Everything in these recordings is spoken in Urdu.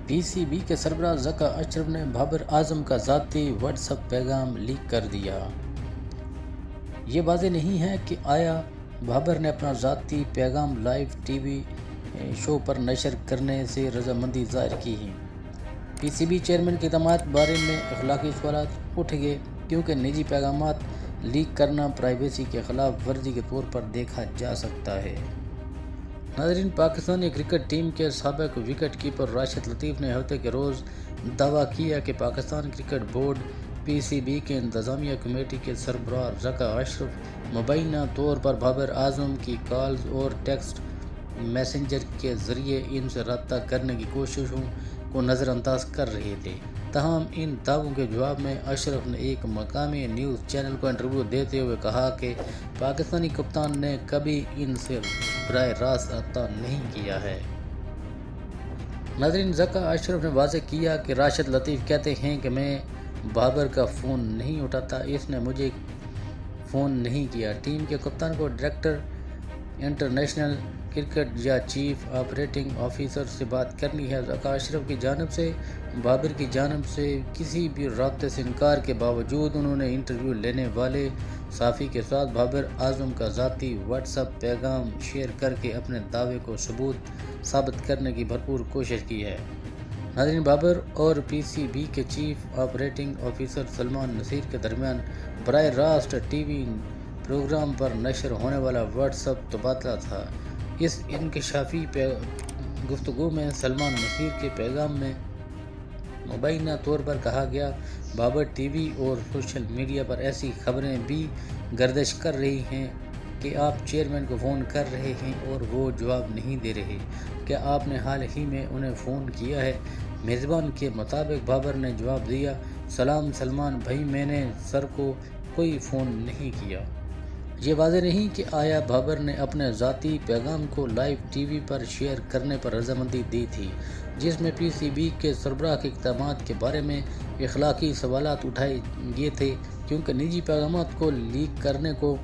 پی سی بی کے سربراہ ذکا اشرف نے بابر اعظم کا ذاتی واٹس ایپ پیغام لیک کر دیا۔ یہ واضح نہیں ہے کہ آیا بابر نے اپنا ذاتی پیغام لائیو ٹی وی شو پر نشر کرنے سے رضامندی ظاہر کی ہے۔ پی سی بی چیئرمین کے اقدامات بارے میں اخلاقی سوالات اٹھ گئے کیونکہ نجی پیغامات لیک کرنا پرائیویسی کے خلاف ورزی کے طور پر دیکھا جا سکتا ہے۔ ناظرین، پاکستانی کرکٹ ٹیم کے سابق وکٹ کیپر راشد لطیف نے ہفتے کے روز دعویٰ کیا کہ پاکستان کرکٹ بورڈ پی سی بی کے انتظامیہ کمیٹی کے سربراہ ذکا اشرف مبینہ طور پر بابر اعظم کی کالز اور ٹیکسٹ میسنجر کے ذریعے ان سے رابطہ کرنے کی کوششوں کو نظر انداز کر رہے تھے۔ تاہم ان دعووں کے جواب میں اشرف نے ایک مقامی نیوز چینل کو انٹرویو دیتے ہوئے کہا کہ پاکستانی کپتان نے کبھی ان سے براہ راست رابطہ نہیں کیا ہے۔ ناظرین، ذکا اشرف نے واضح کیا کہ راشد لطیف کہتے ہیں کہ میں بابر کا فون نہیں اٹھاتا، اس نے مجھے فون نہیں کیا۔ ٹیم کے کپتان کو ڈائریکٹر انٹرنیشنل کرکٹ یا چیف آپریٹنگ آفیسر سے بات کرنی ہے۔ ذکا اشرف کی جانب سے بابر کی جانب سے کسی بھی رابطے سے انکار کے باوجود انہوں نے انٹرویو لینے والے صحافی کے ساتھ بابر اعظم کا ذاتی واٹس ایپ پیغام شیئر کر کے اپنے دعوے کو ثابت کرنے کی بھرپور کوشش کی ہے۔ ناظرین، بابر اور پی سی بی کے chief operating officer Salman Naseer کے درمیان براہ راست ٹی وی پروگرام پر نشر ہونے والا واٹس ایپ تبادلہ تھا۔ اس انکشافی گفتگو میں سلمان نصیر کے پیغام میں مبینہ طور پر کہا گیا، بابر ٹی وی اور سوشل میڈیا پر ایسی خبریں بھی گردش کر رہی ہیں کہ آپ چیئرمین کو فون کر رہے ہیں اور وہ جواب نہیں دے رہے۔ کیا آپ نے حال ہی میں انہیں فون کیا ہے؟ میزبان کے مطابق بابر نے جواب دیا، سلام سلمان بھائی، میں نے سر کو کوئی فون نہیں کیا۔ یہ واضح نہیں کہ آیا بابر نے اپنے ذاتی پیغام کو لائیو ٹی وی پر شیئر کرنے پر رضامندی دی تھی، جس میں پی سی بی کے سربراہ کے اقدامات کے بارے میں اخلاقی سوالات اٹھائے گئے تھے کیونکہ نجی پیغامات کو لیک کرنے کو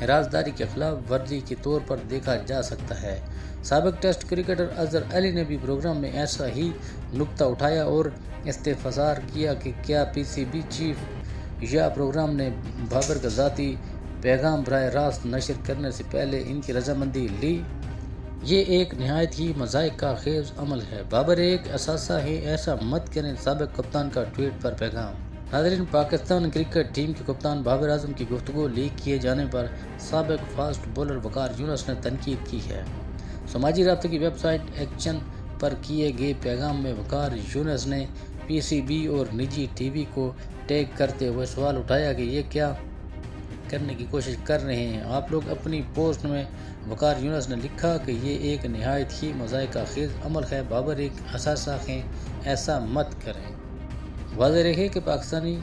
رازداری کے خلاف ورزی کے طور پر دیکھا جا سکتا ہے۔ سابق ٹیسٹ کرکٹر اظہر علی نے بھی پروگرام میں ایسا ہی نکتہ اٹھایا اور استفسار کیا کہ کیا پی سی بی چیف یا پروگرام نے بابر کا ذاتی پیغام براہ راست نشر کرنے سے پہلے ان کی رضامندی لی؟ یہ ایک نہایت ہی مضحکہ خیز عمل ہے۔ بابر ایک اثاثہ ہے، ایسا مت کریں۔ سابق کپتان کا ٹویٹ پر پیغام۔ ناظرین، پاکستان کرکٹ ٹیم کے کپتان بابر اعظم کی گفتگو لیک کیے جانے پر سابق فاسٹ بولر وقار یونس نے تنقید کی ہے۔ سماجی رابطے کی ویب سائٹ ایکشن پر کیے گئے پیغام میں وقار یونس نے پی سی بی اور نجی ٹی وی کو ٹیگ کرتے ہوئے سوال اٹھایا کہ یہ کیا کرنے کی کوشش کر رہے ہیں۔ آپ لوگ اپنی پوسٹ میں وقار یونس نے لکھا کہ یہ ایک نہایت ہی مضحکہ خیز عمل ہے، بابر ایک اثاثہ ہے، ایسا مت کریں۔ واضح رہے کہ پاکستانی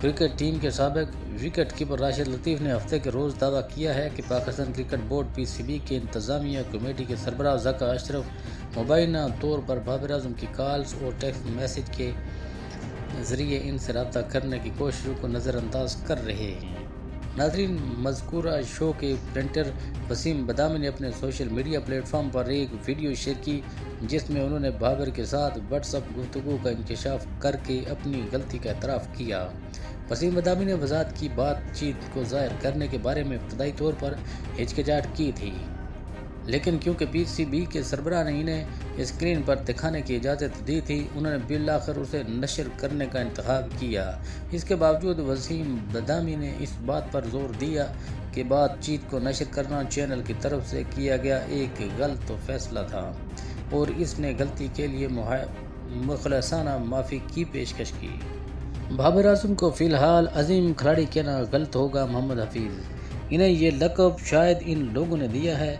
کرکٹ ٹیم کے سابق وکٹ کیپر راشد لطیف نے ہفتے کے روز دعویٰ کیا ہے کہ پاکستان کرکٹ بورڈ پی سی بی کے انتظامیہ کمیٹی کے سربراہ ذکا اشرف مبینہ طور پر بابر اعظم کی کالز اور ٹیکسٹ میسج کے ذریعے ان سے رابطہ کرنے کی کوششوں کو نظر انداز کر رہے ہیں۔ ناظرین، مذکورہ شو کے پریزنٹر وسیم بدامی نے اپنے سوشل میڈیا پلیٹ فارم پر ایک ویڈیو شیئر کی جس میں انہوں نے بابر کے ساتھ واٹس ایپ گفتگو کا انکشاف کر کے اپنی غلطی کا اعتراف کیا۔ وسیم بدامی نے وضاحت کی بات چیت کو ظاہر کرنے کے بارے میں ابتدائی طور پر ہچکچاہٹ کی تھی، لیکن کیونکہ پی سی بی کے سربراہ نے انہیں اسکرین پر دکھانے کی اجازت دی تھی، انہوں نے بالآخر اسے نشر کرنے کا انتخاب کیا۔ اس کے باوجود وسیم بدامی نے اس بات پر زور دیا کہ بات چیت کو نشر کرنا چینل کی طرف سے کیا گیا ایک غلط فیصلہ تھا اور اس نے غلطی کے لیے مخلصانہ معافی کی پیشکش کی۔ بابر اعظم کو فی الحال عظیم کھلاڑی کہنا غلط ہوگا۔ محمد حفیظ، انہیں یہ لقب شاید ان لوگوں نے دیا ہے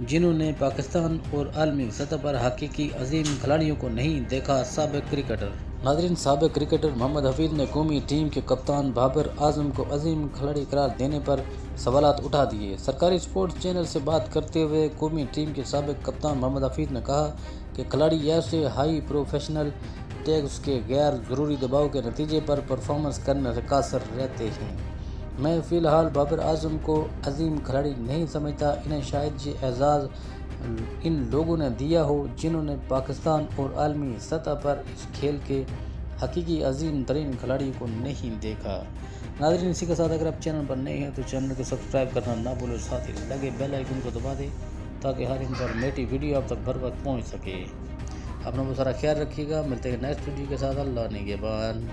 جنہوں نے پاکستان اور عالمی سطح پر حقیقی عظیم کھلاڑیوں کو نہیں دیکھا۔ سابق کرکٹر۔ ناظرین، سابق کرکٹر محمد حفیظ نے قومی ٹیم کے کپتان بابر اعظم کو عظیم کھلاڑی قرار دینے پر سوالات اٹھا دیے۔ سرکاری اسپورٹس چینل سے بات کرتے ہوئے قومی ٹیم کے سابق کپتان محمد حفیظ نے کہا کہ کھلاڑی ایسے ہائی پروفیشنل ٹیگز کے غیر ضروری دباؤ کے نتیجے پر پرفارمنس کرنے سے قاصر رہتے ہیں۔ میں فی الحال بابر اعظم کو عظیم کھلاڑی نہیں سمجھتا، انہیں شاید یہ اعزاز ان لوگوں نے دیا ہو جنہوں نے پاکستان اور عالمی سطح پر اس کھیل کے حقیقی عظیم ترین کھلاڑی کو نہیں دیکھا۔ ناظرین، اسی کے ساتھ اگر آپ چینل پر نئے ہیں تو چینل کو سبسکرائب کرنا نہ بھولو، ساتھ ہی لگے بیل آئیکن کو دبا دیں تاکہ ہر انفارمیٹیو ویڈیو آپ تک بر وقت پہنچ سکے۔ اپنا بہت سارا خیال رکھیے گا، ملتے ہیں نیکسٹ ویڈیو کے ساتھ۔ اللہ نگہبان۔